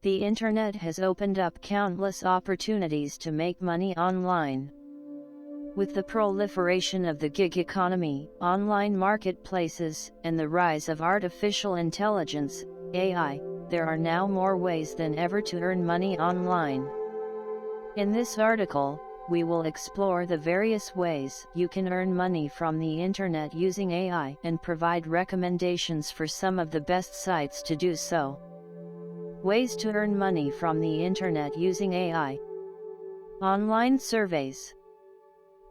The internet has opened up countless opportunities to make money online. With the proliferation of the gig economy, online marketplaces, and the rise of artificial intelligence, AI, there are now more ways than ever to earn money online. In this article, we will explore the various ways you can earn money from the internet using AI and provide recommendations for some of the best sites to do so. Ways to earn money from the internet using AI. Online surveys.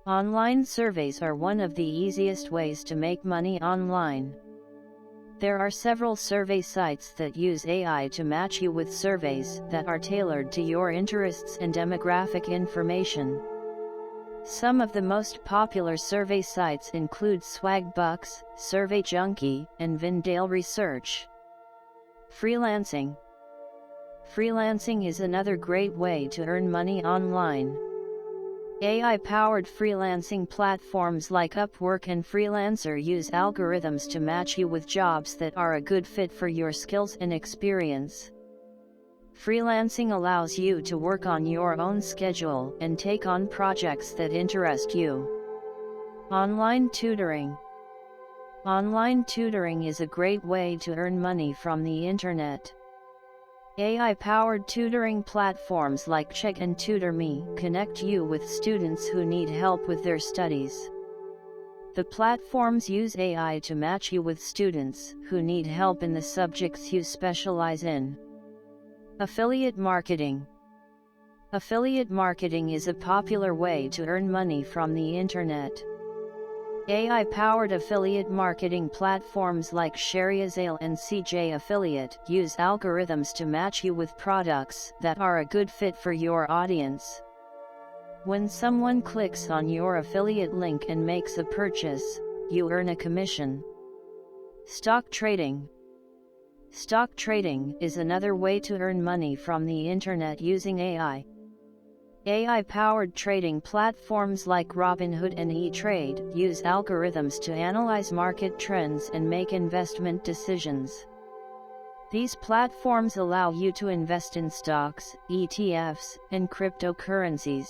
Online surveys are one of the easiest ways to make money online. There are several survey sites that use AI to match you with surveys that are tailored to your interests and demographic information. Some of the most popular survey sites include Swagbucks, Survey Junkie, and Vindale Research. Freelancing. Freelancing is another great way to earn money online. AI-powered freelancing platforms like Upwork and Freelancer use algorithms to match you with jobs that are a good fit for your skills and experience. Freelancing allows you to work on your own schedule and take on projects that interest you. Online tutoring. Online tutoring is a great way to earn money from the internet. AI-powered tutoring platforms like Check and TutorMe connect you with students who need help with their studies. The platforms use AI to match you with students who need help in the subjects you specialize in. Affiliate marketing. Affiliate marketing is a popular way to earn money from the internet. AI-powered affiliate marketing platforms like ShareASale and CJ Affiliate use algorithms to match you with products that are a good fit for your audience. When someone clicks on your affiliate link and makes a purchase, you earn a commission. Stock trading. Stock trading is another way to earn money from the internet using AI. AI-powered trading platforms like Robinhood and E-Trade use algorithms to analyze market trends and make investment decisions. These platforms allow you to invest in stocks, ETFs, and cryptocurrencies.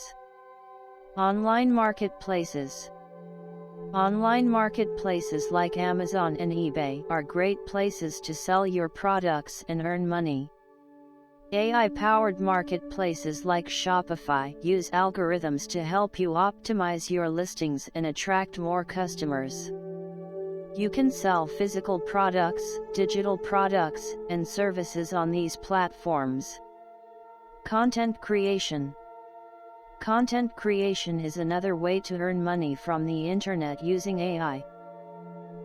Online marketplaces. Online marketplaces like Amazon and eBay are great places to sell your products and earn money. AI-powered marketplaces like Shopify use algorithms to help you optimize your listings and attract more customers. You can sell physical products, digital products, and services on these platforms. Content creation. Content creation is another way to earn money from the internet using AI.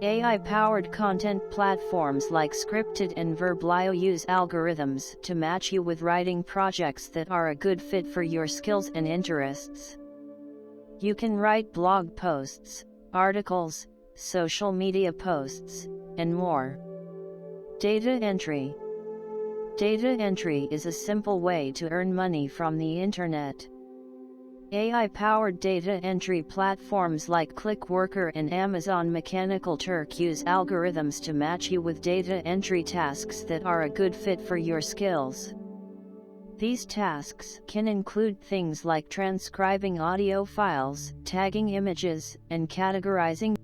AI-powered content platforms like Scripted and Verblio use algorithms to match you with writing projects that are a good fit for your skills and interests. You can write blog posts, articles, social media posts, and more. Data entry. Data entry is a simple way to earn money from the internet. AI-powered data entry platforms like Clickworker and Amazon Mechanical Turk use algorithms to match you with data entry tasks that are a good fit for your skills. These tasks can include things like transcribing audio files, tagging images, and categorizing.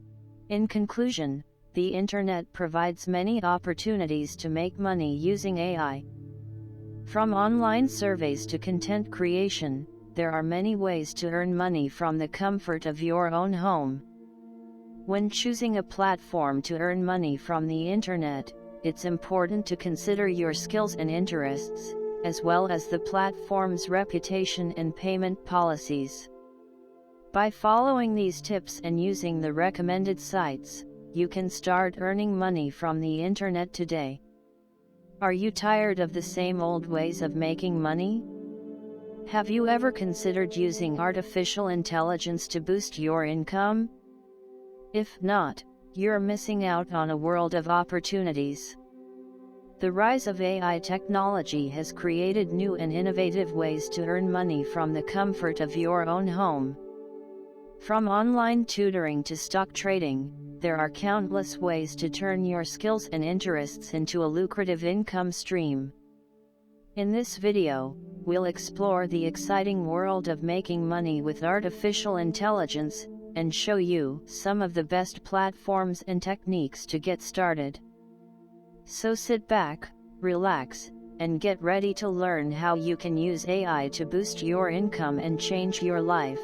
In conclusion, the internet provides many opportunities to make money using AI. From online surveys to content creation, there are many ways to earn money from the comfort of your own home. When choosing a platform to earn money from the internet, it's important to consider your skills and interests, as well as the platform's reputation and payment policies. By following these tips and using the recommended sites, you can start earning money from the internet today. Are you tired of the same old ways of making money? Have you ever considered using artificial intelligence to boost your income? If not, you're missing out on a world of opportunities. The rise of AI technology has created new and innovative ways to earn money from the comfort of your own home. From online tutoring to stock trading, there are countless ways to turn your skills and interests into a lucrative income stream. In this video, we'll explore the exciting world of making money with artificial intelligence, and show you some of the best platforms and techniques to get started. So sit back, relax, and get ready to learn how you can use AI to boost your income and change your life.